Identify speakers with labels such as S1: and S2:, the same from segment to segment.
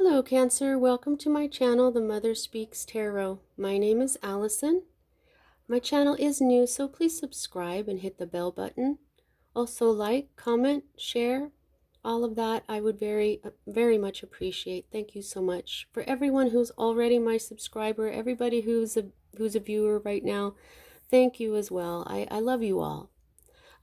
S1: Hello, Cancer. Welcome to my channel, The Mother Speaks Tarot. My name is Allison. My channel is new, so please subscribe and hit the bell button. Also like, comment, share, all of that I would very much appreciate. Thank you so much. For everyone who's already my subscriber, everybody who's a viewer right now, thank you as well. I love you all.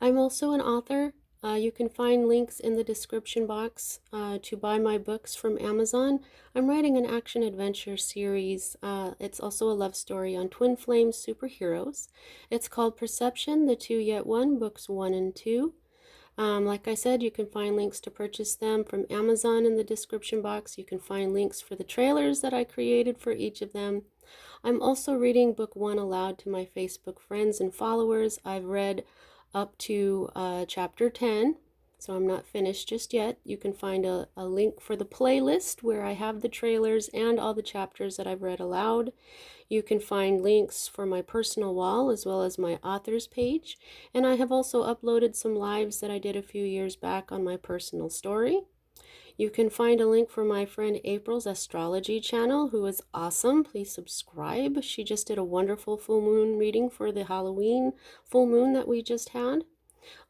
S1: I'm also an author. You can find links in the description box to buy my books from Amazon. I'm writing an action adventure series. It's also a love story on twin flame superheroes. It's called Perception, the Two Yet One, books 1 and 2. Like I said, you can find links to purchase them from Amazon in the description box. You can find links for the trailers that I created for each of them. I'm also reading book 1 aloud to my Facebook friends and followers. I've read up to chapter 10, so I'm not finished just yet. You can find a link for the playlist where I have the trailers and all the chapters that I've read aloud. You can find links for my personal wall as well as my authors page, and I have also uploaded some lives that I did a few years back on my personal story. You can find a link for my friend April's astrology channel, who is awesome. Please subscribe. She just did a wonderful full moon reading for the Halloween full moon that we just had.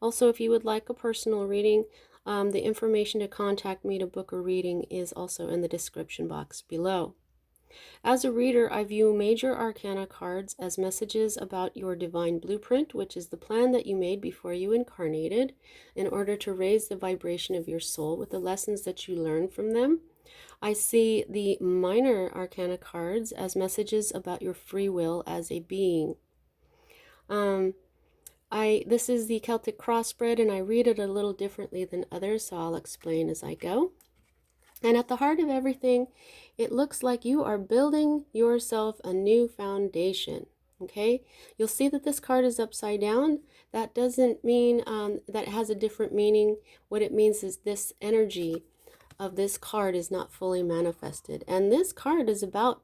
S1: Also, if you would like a personal reading, the information to contact me to book a reading is also in the description box below. As a reader, I view major arcana cards as messages about your divine blueprint, which is the plan that you made before you incarnated in order to raise the vibration of your soul with the lessons that you learned from them. I see the minor arcana cards as messages about your free will as a being. This is the Celtic crossbred, and I read it a little differently than others, so I'll explain as I go. And at the heart of everything, it looks like you are building yourself a new foundation. Okay, you'll see that this card is upside down. That doesn't mean that it has a different meaning. What it means is this energy of this card is not fully manifested. And this card is about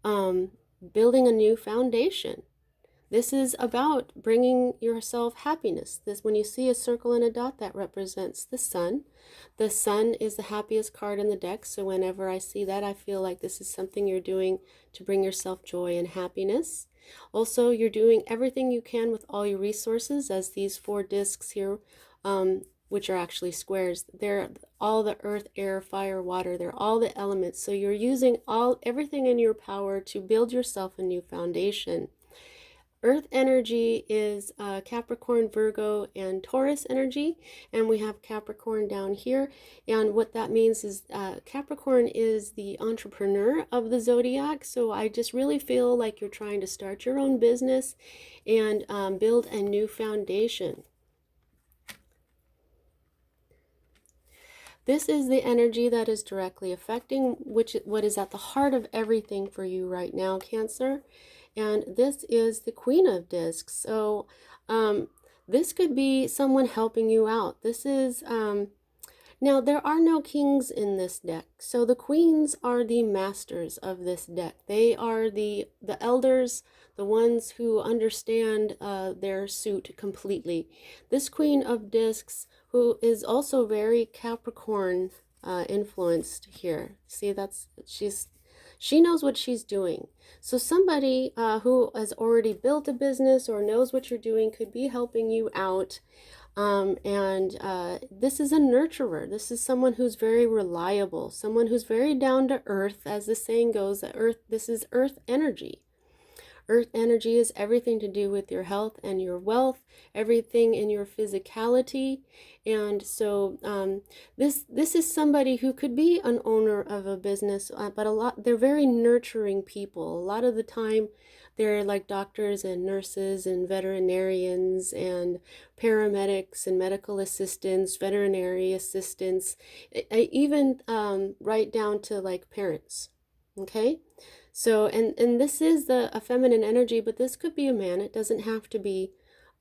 S1: building a new foundation. This is about bringing yourself happiness. This, when you see a circle and a dot, that represents the sun. The sun is the happiest card in the deck, so whenever I see that, I feel like this is something you're doing to bring yourself joy and happiness. Also, you're doing everything you can with all your resources, as these 4 discs here, which are actually squares, they're all the earth, air, fire, water, they're all the elements. So you're using everything in your power to build yourself a new foundation. Earth energy is Capricorn, Virgo, and Taurus energy, and we have Capricorn down here. And what that means is Capricorn is the entrepreneur of the zodiac, so I just really feel like you're trying to start your own business and build a new foundation. This is the energy that is directly affecting what is at the heart of everything for you right now, Cancer. And this is the Queen of Discs. So this could be someone helping you out. This is, now there are no kings in this deck. So the queens are the masters of this deck. They are the elders, the ones who understand their suit completely. This Queen of Discs, who is also very Capricorn influenced here. See, she knows what she's doing. So somebody who has already built a business or knows what you're doing could be helping you out. This is a nurturer. This is someone who's very reliable, someone who's very down to earth, as the saying goes. This is earth energy. Earth energy is everything to do with your health and your wealth, everything in your physicality. And so this is somebody who could be an owner of a business, but they're very nurturing people. A lot of the time they're like doctors and nurses and veterinarians and paramedics and medical assistants, veterinary assistants, even right down to like parents. Okay. So, and this is a feminine energy, but this could be a man. It doesn't have to be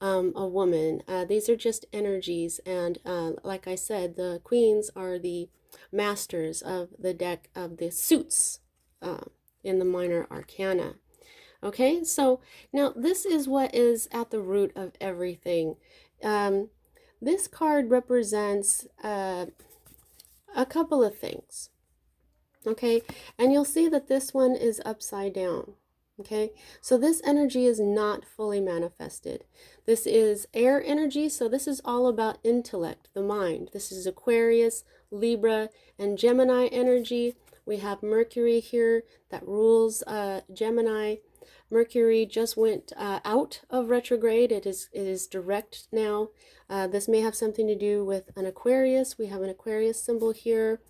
S1: a woman. These are just energies. And like I said, the queens are the masters of the deck of the suits in the minor arcana. Okay, so now this is what is at the root of everything. This card represents a couple of things. Okay, and you'll see that this one is upside down. Okay, so this energy is not fully manifested. This is air energy, so this is all about intellect, the mind. This is Aquarius, Libra, and Gemini energy. We have Mercury here that rules Gemini. Mercury just went out of retrograde. It is direct now. This may have something to do with an Aquarius. We have an Aquarius symbol here.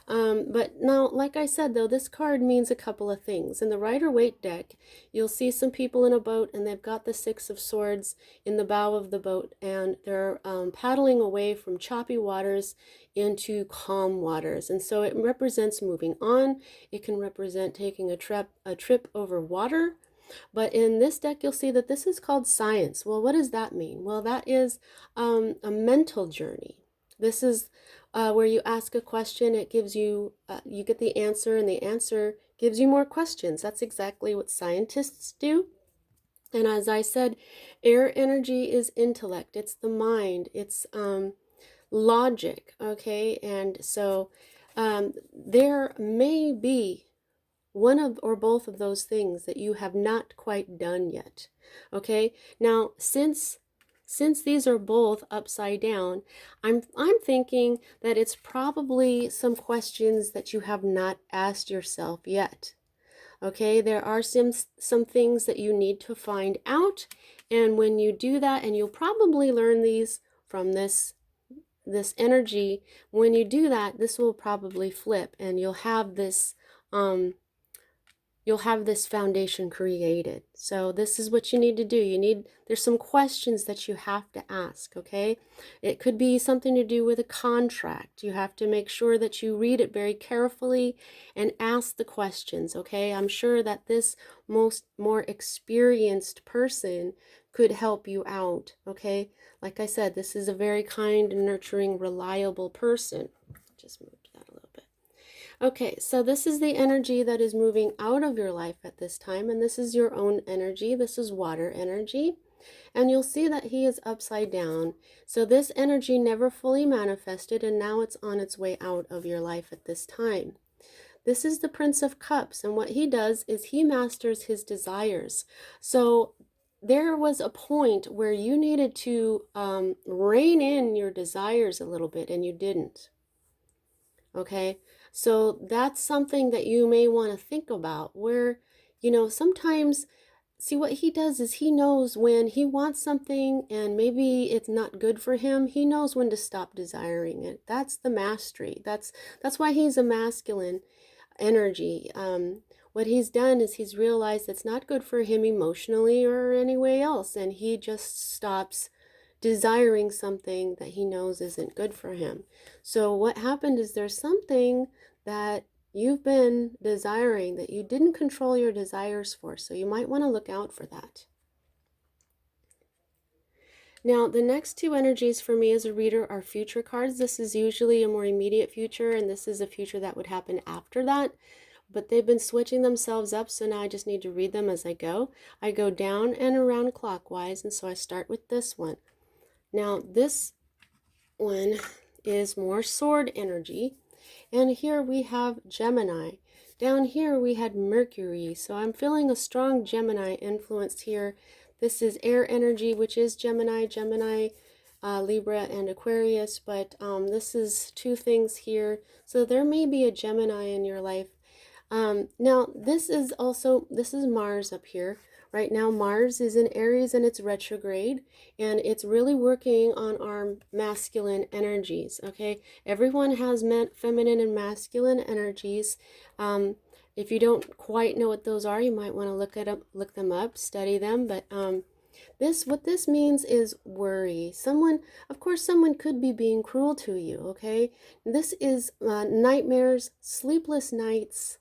S1: But now, like I said, though, this card means a couple of things. In the Rider-Waite deck, you'll see some people in a boat, and they've got the Six of Swords in the bow of the boat, and they're paddling away from choppy waters into calm waters. And so it represents moving on. It can represent taking a trip over water. But in this deck, you'll see that this is called science. Well, what does that mean? Well, that is a mental journey. This is where you ask a question, it gives you, you get the answer, and the answer gives you more questions. That's exactly what scientists do. And as I said, air energy is intellect, it's the mind, it's logic, okay? And so there may be one of or both of those things that you have not quite done yet. Okay, now since these are both upside down, I'm thinking that it's probably some questions that you have not asked yourself yet. Okay, there are some things that you need to find out, and when you do that, and you'll probably learn these from this energy, when you do that, this will probably flip, and you'll have this foundation created. So this is what you need to do. There's some questions that you have to ask, okay? It could be something to do with a contract. You have to make sure that you read it very carefully and ask the questions, okay? I'm sure that this more experienced person could help you out, okay? Like I said, this is a very kind, nurturing, reliable person. Just moved that a little bit. Okay, so this is the energy that is moving out of your life at this time, and this is your own energy. This is water energy, and you'll see that he is upside down. So this energy never fully manifested, and now it's on its way out of your life at this time. This is the Prince of Cups, and what he does is he masters his desires. So there was a point where you needed to rein in your desires a little bit, and you didn't. Okay, so that's something that you may want to think about, where, sometimes, see, what he does is he knows when he wants something and maybe it's not good for him. He knows when to stop desiring it. That's the mastery. That's why he's a masculine energy. What he's done is he's realized it's not good for him emotionally or any way else, and he just stops desiring something that he knows isn't good for him. So what happened is there's something that you've been desiring that you didn't control your desires for, so you might want to look out for that. Now, the next two energies for me as a reader are future cards. This is usually a more immediate future, and this is a future that would happen after that. But they've been switching themselves up, so now I just need to read them as I go. I go down and around clockwise, and so I start with this one. Now, this one is more sword energy, and here we have Gemini. Down here we had Mercury, so I'm feeling a strong Gemini influence here. This is air energy, which is Gemini, Libra, and Aquarius, but this is two things here, so there may be a Gemini in your life. Now, this is Mars up here. Right now, Mars is in Aries and it's retrograde, and it's really working on our masculine energies, okay? Everyone has feminine and masculine energies. If you don't quite know what those are, you might want to look them up, study them, but what this means is worry. Of course, someone could be being cruel to you, okay? This is nightmares, sleepless nights,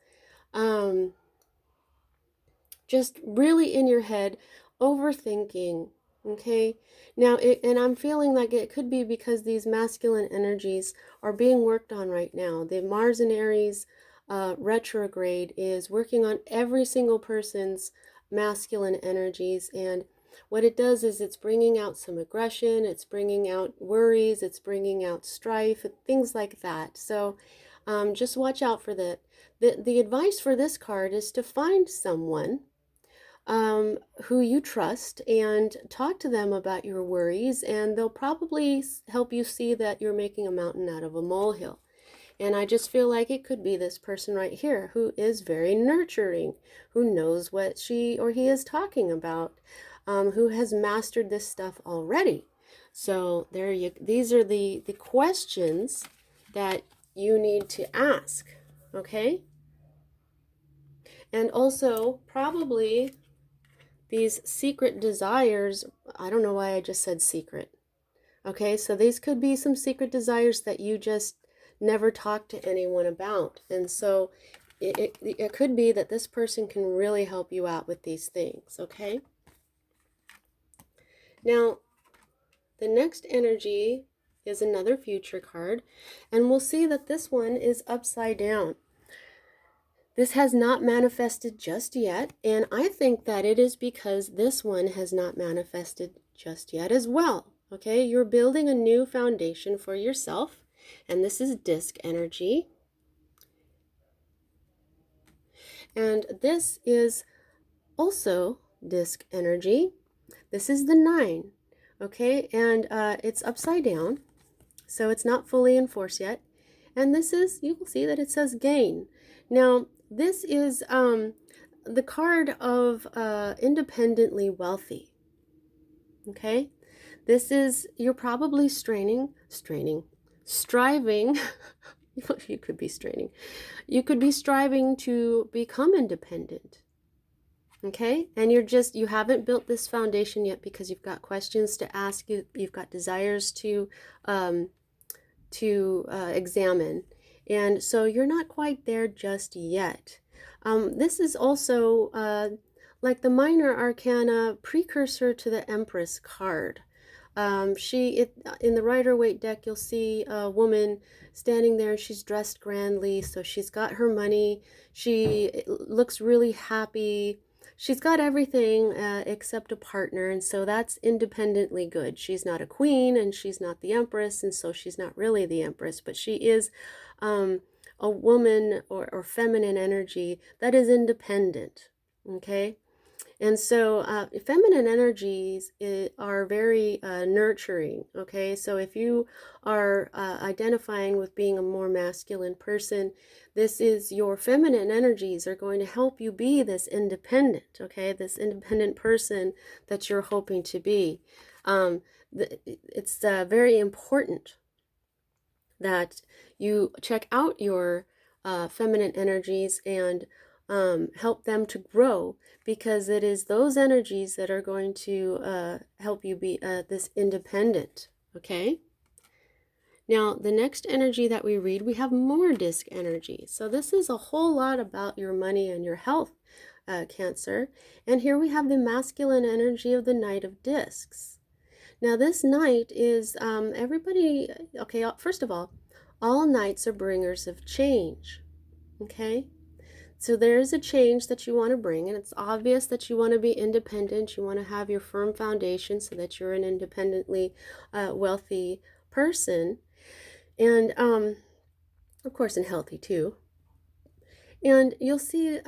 S1: just really in your head, overthinking, okay? Now, and I'm feeling like it could be because these masculine energies are being worked on right now. The Mars in Aries retrograde is working on every single person's masculine energies, and what it does is it's bringing out some aggression, it's bringing out worries, it's bringing out strife, things like that. So Just watch out for that. The advice for this card is to find someone who you trust and talk to them about your worries, and they'll probably help you see that you're making a mountain out of a molehill. And I just feel like it could be this person right here who is very nurturing, who knows what she or he is talking about, who has mastered this stuff already. So these are the questions that you need to ask, okay? And also probably these secret desires, I don't know why I just said secret. Okay, so these could be some secret desires that you just never talk to anyone about. And so it could be that this person can really help you out with these things, okay? Now, the next energy is another future card, and we'll see that this one is upside down. This has not manifested just yet, and I think that it is because this one has not manifested just yet as well. Okay, you're building a new foundation for yourself, and this is disc energy. And this is also disc energy. This is the 9, okay, and it's upside down, so it's not fully in force yet. And this is, you will see that it says gain. Now, this is the card of independently wealthy, okay? This is, you're probably striving, you could be straining. You could be striving to become independent, okay? And you haven't built this foundation yet because you've got questions to ask, you've got desires to examine. And so you're not quite there just yet. This is also like the minor arcana precursor to the Empress card. In the Rider-Waite deck, you'll see a woman standing there, and she's dressed grandly, so she's got her money, she looks really happy, she's got everything except a partner, and so that's independently good. She's not a queen, and she's not the Empress, and so she's not really the Empress, but she is a woman or feminine energy that is independent, okay? And so feminine energies are very nurturing, okay? So if you are identifying with being a more masculine person, this is your feminine energies are going to help you be this independent, okay? This independent person that you're hoping to be. It's very important that you check out your feminine energies and help them to grow, because it is those energies that are going to help you be this independent, okay? Now, the next energy that we read, we have more disc energy. So this is a whole lot about your money and your health, Cancer. And here we have the masculine energy of the Knight of Discs. Now, this knight is everybody, okay, first of all knights are bringers of change, okay? So there's a change that you want to bring, and it's obvious that you want to be independent. You want to have your firm foundation so that you're an independently wealthy person, and of course, and healthy too. And you'll see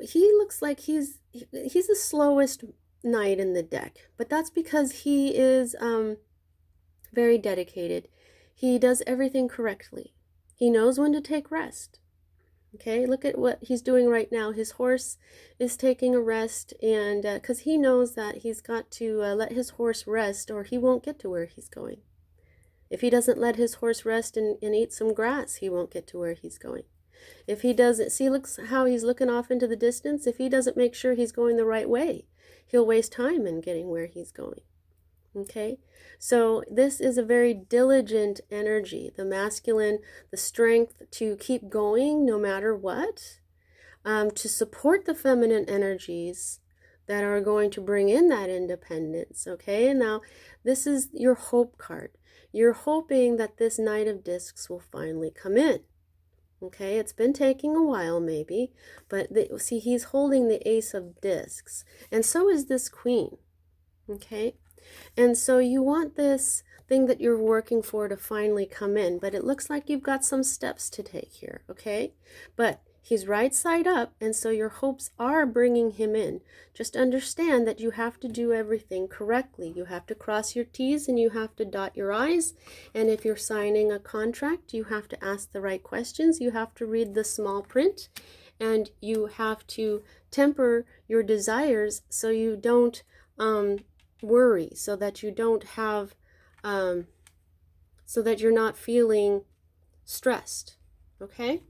S1: he looks like he's the slowest knight in the deck, but that's because he is very dedicated. He does everything correctly. He knows when to take rest. Okay, look at what he's doing right now. His horse is taking a rest, and because he knows that he's got to let his horse rest or he won't get to where he's going. If he doesn't let his horse rest and eat some grass, he won't get to where he's going. If he doesn't, see, looks how he's looking off into the distance. If he doesn't make sure he's going the right way, he'll waste time in getting where he's going. Okay, so this is a very diligent energy, the masculine, the strength to keep going no matter what, to support the feminine energies that are going to bring in that independence. Okay, now this is your hope card. You're hoping that this Knight of Discs will finally come in. Okay, it's been taking a while maybe, but see, he's holding the Ace of Discs, and so is this Queen. Okay, And so you want this thing that you're working for to finally come in, but it looks like you've got some steps to take here, okay? But he's right side up, and so your hopes are bringing him in. Just understand that you have to do everything correctly. You have to cross your T's and you have to dot your I's. And if you're signing a contract, you have to ask the right questions. You have to read the small print, and you have to temper your desires so you don't worry, so that you don't have so that you're not feeling stressed. Okay,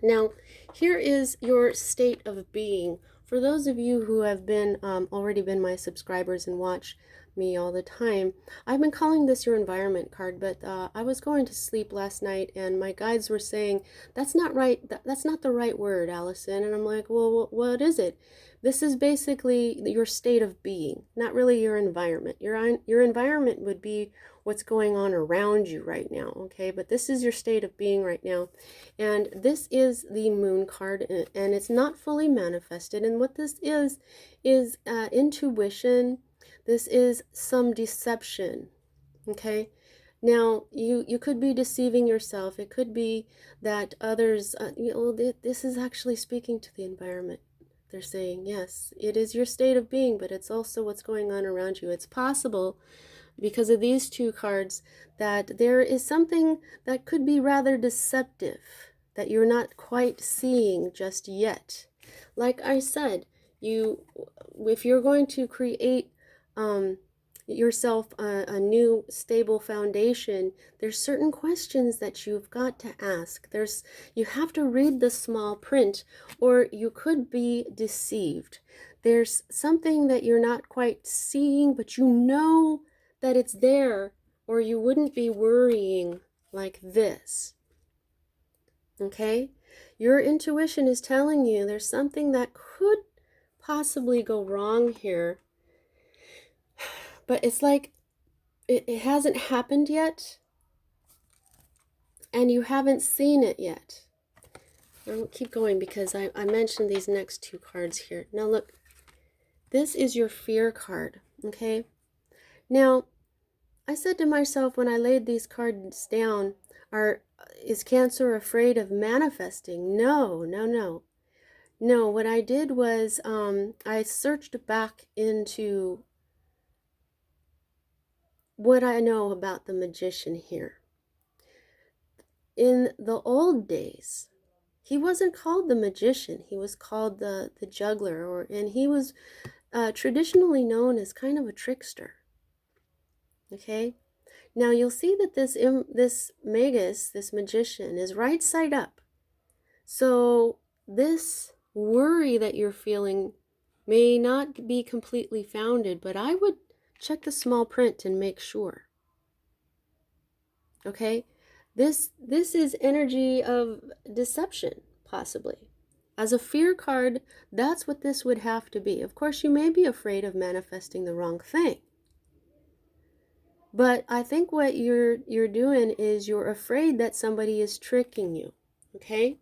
S1: now here is your state of being. For those of you who have been already been my subscribers and watch me all the time, I've been calling this your environment card, but I was going to sleep last night and my guides were saying that's not right, that's not the right word, Allison. And I'm like, well, what is it? This is basically your state of being, not really your environment. Your environment would be what's going on around you right now, okay? But this is your state of being right now. And this is the moon card, and it's not fully manifested. And what this is intuition. This is some deception, okay? Now, you could be deceiving yourself. It could be that others, this is actually speaking to the environment. They're saying, yes, it is your state of being, but it's also what's going on around you. It's possible, because of these two cards, that there is something that could be rather deceptive that you're not quite seeing just yet. Like I said, if you're going to create yourself a new stable foundation, there's certain questions that you've got to ask. You have to read the small print, or you could be deceived. There's something that you're not quite seeing, but you know that it's there, or you wouldn't be worrying like this. Okay? Your intuition is telling you there's something that could possibly go wrong here. But it's like it hasn't happened yet, and you haven't seen it yet. I'll keep going because I mentioned these next two cards here. Now look, this is your fear card, okay? Now, I said to myself when I laid these cards down, is Cancer afraid of manifesting? No. No, what I did was I searched back into what I know about the magician here. In the old days, he wasn't called the magician. He was called the juggler, and he was traditionally known as kind of a trickster. Okay, now you'll see that this magus, this magician, is right side up. So this worry that you're feeling may not be completely founded, but I would check the small print and make sure. Okay, this is energy of deception, possibly. As a fear card, that's what this would have to be. Of course, you may be afraid of manifesting the wrong thing. But I think what you're doing is you're afraid that somebody is tricking you. Okay?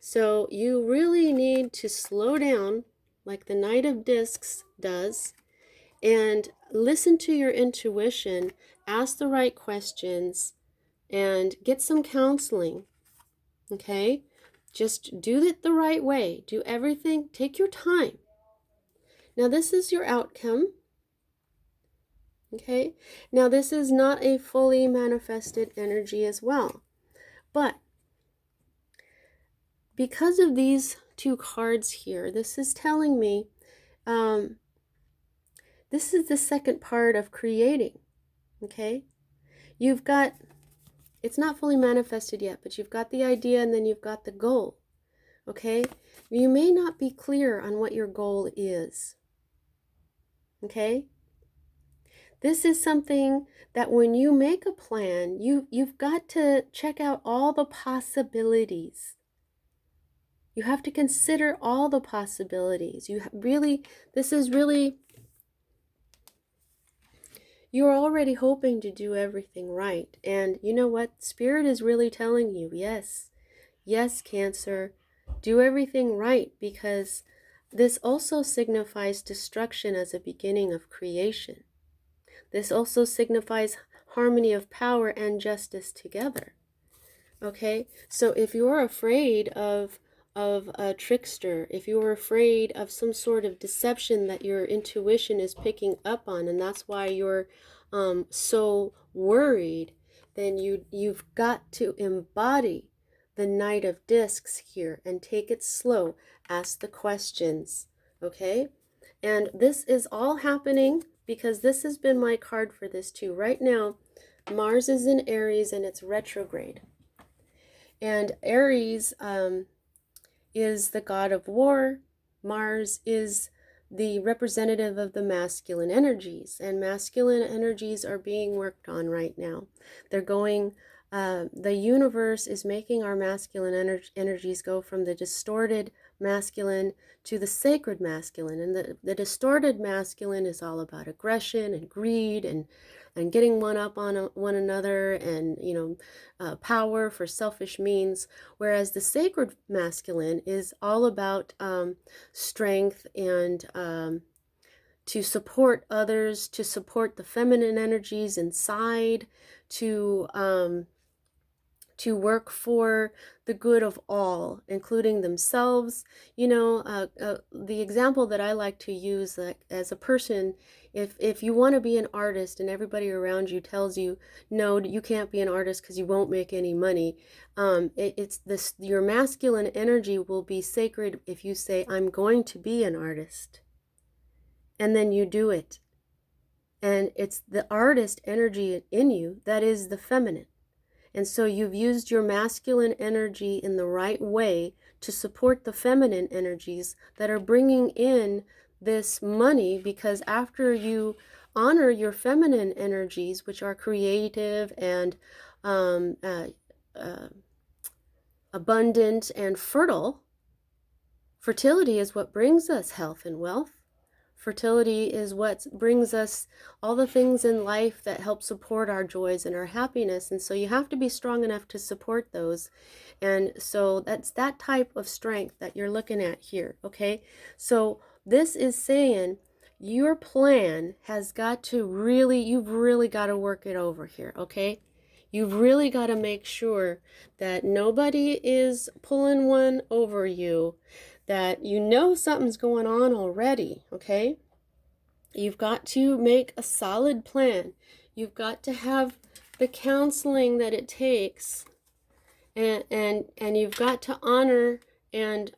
S1: So you really need to slow down, like the Knight of Discs does, and listen to your intuition, ask the right questions, and get some counseling. Okay? Just do it the right way. Do everything. Take your time. Now this is your outcome. Okay? Now this is not a fully manifested energy as well. But because of these two cards here, this is telling me this is the second part of creating. Okay? You've got, it's not fully manifested yet, but you've got the idea and then you've got the goal. Okay? You may not be clear on what your goal is. Okay? This is something that when you make a plan, you've got to check out all the possibilities. You have to consider all the possibilities. This is really, you're already hoping to do everything right. And you know what? Spirit is really telling you, yes, Cancer, do everything right, because this also signifies destruction as a beginning of creation. This also signifies harmony of power and justice together. Okay, so if you're afraid of a trickster, if you're afraid of some sort of deception that your intuition is picking up on, and that's why you're so worried, then you've got to embody the Knight of Discs here and take it slow. Ask the questions, okay? And this is all happening because this has been my card for this too. Right now, Mars is in Aries and it's retrograde. And Aries is the god of war. Mars is the representative of the masculine energies, and masculine energies are being worked on right now. They're going, the universe is making our masculine energies go from the distorted masculine to the sacred masculine. And the distorted masculine is all about aggression and greed and getting one up on one another, and power for selfish means, whereas the sacred masculine is all about strength and to support others, to support the feminine energies inside, to work for the good of all, including themselves. The example that I like to use, like, as a person, if you want to be an artist and everybody around you tells you, no, you can't be an artist because you won't make any money, it's this, your masculine energy will be sacred if you say, I'm going to be an artist, and then you do it. And it's the artist energy in you that is the feminine. And so you've used your masculine energy in the right way to support the feminine energies that are bringing in this money, because after you honor your feminine energies, which are creative and abundant and fertile, fertility is what brings us health and wealth. Fertility is what brings us all the things in life that help support our joys and our happiness. And so you have to be strong enough to support those. And so that's that type of strength that you're looking at here, okay? So this is saying your plan has got to really, you've really got to work it over here, okay? You've really got to make sure that nobody is pulling one over you, that you know something's going on already, okay? You've got to make a solid plan. You've got to have the counseling that it takes, and you've got to honor and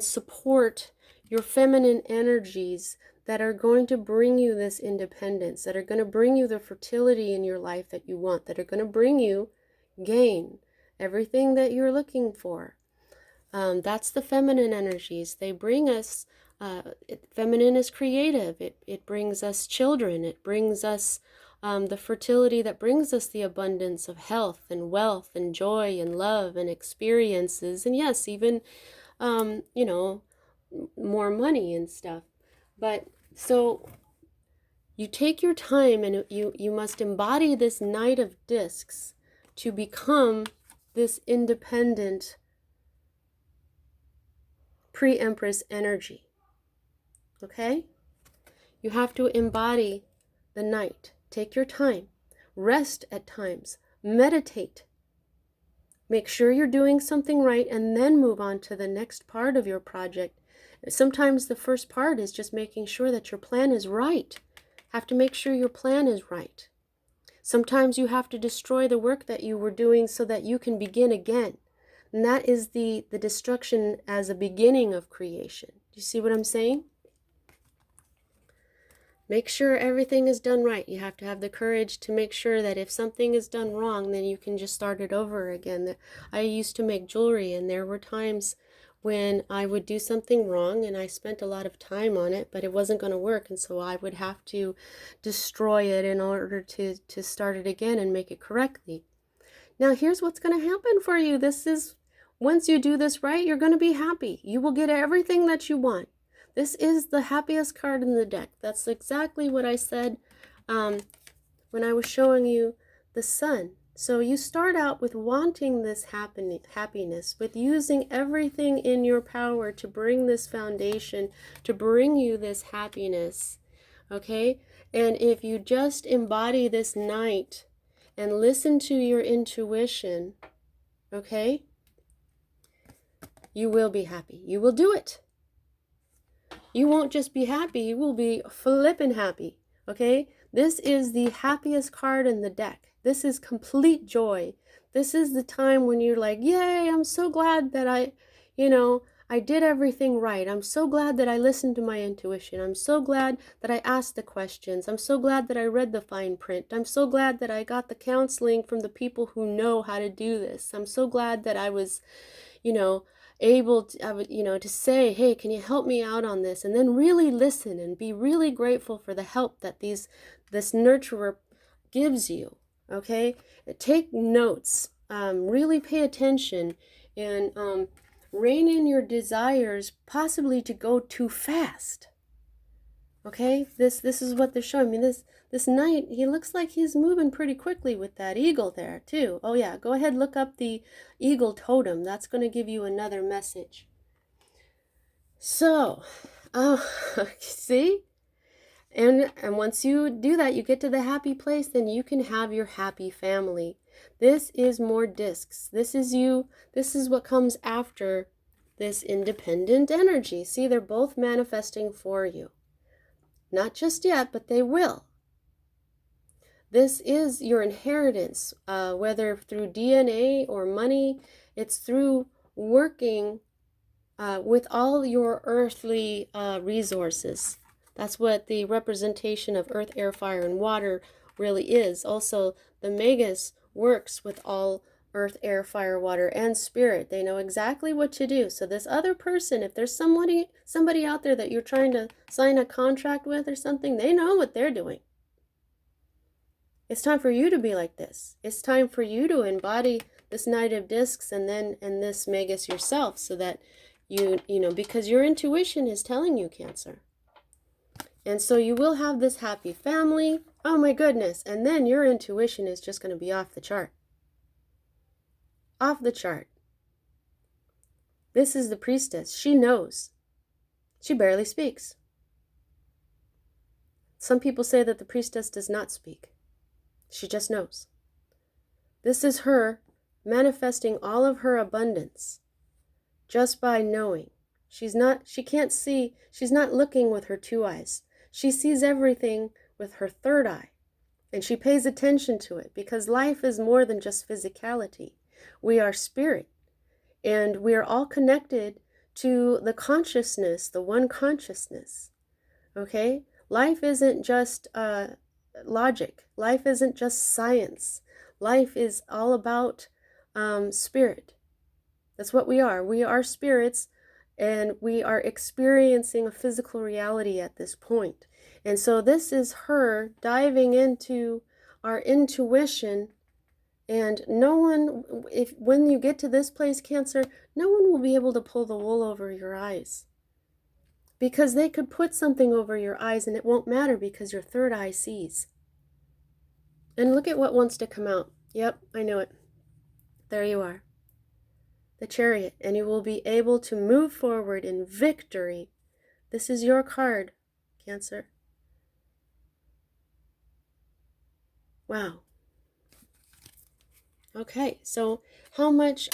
S1: support your feminine energies that are going to bring you this independence, that are going to bring you the fertility in your life that you want, that are going to bring you gain, everything that you're looking for. That's the feminine energies. They bring us, feminine is creative. It brings us children. It brings us the fertility that brings us the abundance of health and wealth and joy and love and experiences. And yes, even, more money and stuff. But so you take your time, and you must embody this Knight of Discs to become this independent pre-empress energy, okay? You have to embody the Knight. Take your time, rest at times, meditate, make sure you're doing something right, and then move on to the next part of your project. Sometimes the first part is just making sure that your plan is right. Have to make sure your plan is right. Sometimes you have to destroy the work that you were doing so that you can begin again. And that is the destruction as a beginning of creation. Do you see what I'm saying? Make sure everything is done right. You have to have the courage to make sure that if something is done wrong, then you can just start it over again. I used to make jewelry, and there were times when I would do something wrong, and I spent a lot of time on it, but it wasn't going to work, and so I would have to destroy it in order to start it again and make it correctly. Now, here's what's going to happen for you. Once you do this right, you're going to be happy. You will get everything that you want. This is the happiest card in the deck. That's exactly what I said when I was showing you the sun. So you start out with wanting this happiness, with using everything in your power to bring this foundation, to bring you this happiness. Okay? And if you just embody this night and listen to your intuition, okay, you will be happy. You will do it. You won't just be happy, you will be flippin' happy. Okay? This is the happiest card in the deck. This is complete joy. This is the time when you're like, yay, I'm so glad that I did everything right. I'm so glad that I listened to my intuition. I'm so glad that I asked the questions. I'm so glad that I read the fine print. I'm so glad that I got the counseling from the people who know how to do this. I'm so glad that I was, able to, to say, hey, can you help me out on this? And then really listen and be really grateful for the help that this nurturer gives you. Okay? Take notes. Really pay attention and rein in your desires, possibly to go too fast. Okay, this is what they're showing me. This knight, he looks like he's moving pretty quickly with that eagle there too. Oh yeah, go ahead, look up the eagle totem. That's going to give you another message. So, see? And once you do that, you get to the happy place, then you can have your happy family. This is more discs. This is you. This is what comes after this independent energy. See, they're both manifesting for you. Not just yet, but they will. This is your inheritance, whether through DNA or money. It's through working with all your earthly resources. That's what the representation of earth, air, fire, and water really is. Also, the Magus works with all earth, air, fire, water, and spirit. They know exactly what to do. So this other person, if there's somebody out there that you're trying to sign a contract with or something, they know what they're doing. It's time for you to be like this. It's time for you to embody this Knight of Discs and this Magus yourself, so that because your intuition is telling you, Cancer. And so you will have this happy family. Oh my goodness. And then your intuition is just going to be off the chart. Off the chart. This is the priestess. She knows. She barely speaks. Some people say that the priestess does not speak. She just knows. This is her manifesting all of her abundance just by knowing. She can't see, she's not looking with her two eyes. She sees everything with her third eye, and she pays attention to it, because life is more than just physicality. We are spirit, and we are all connected to the consciousness, the one consciousness. Okay? Life isn't just logic. Life isn't just science. Life is all about spirit. That's what we are. We are spirits, and we are experiencing a physical reality at this point. And so this is her diving into our intuition. And no one, when you get to this place, Cancer, no one will be able to pull the wool over your eyes. Because they could put something over your eyes and it won't matter, because your third eye sees. And look at what wants to come out. Yep, I knew it. There you are. The Chariot. And you will be able to move forward in victory. This is your card, Cancer. Wow. Okay, so how much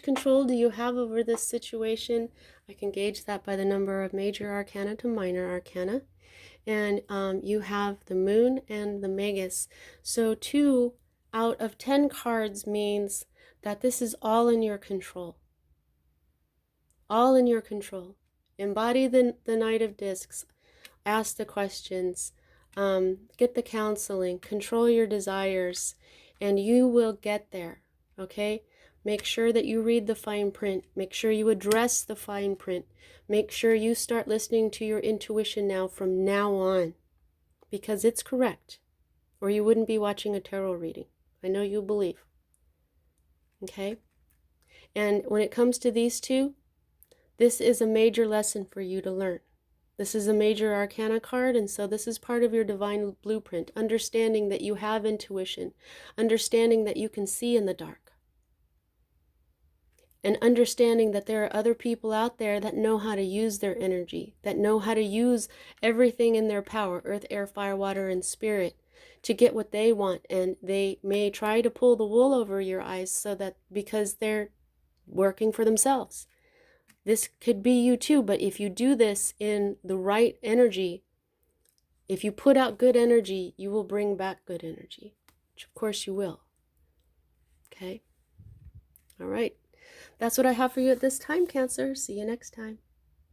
S1: control do you have over this situation? I can gauge that by the number of major arcana to minor arcana. And you have the Moon and the Magus. So 2 out of 10 cards means that this is all in your control. All in your control. Embody the Knight of Discs. Ask the questions. Get the counseling. Control your desires. And you will get there. Okay? Make sure that you read the fine print. Make sure you address the fine print. Make sure you start listening to your intuition now from now on. Because it's correct. Or you wouldn't be watching a tarot reading. I know you believe. Okay? And when it comes to these two, this is a major lesson for you to learn. This is a major arcana card, and so this is part of your divine blueprint. Understanding that you have intuition. Understanding that you can see in the dark. and understanding that there are other people out there that know how to use their energy, that know how to use everything in their power, earth, air, fire, water, and spirit, to get what they want. And they may try to pull the wool over your eyes so that because they're working for themselves. This could be you too, but if you do this in the right energy, if you put out good energy, you will bring back good energy, which of course you will. Okay? All right. That's what I have for you at this time, Cancer. See you next time.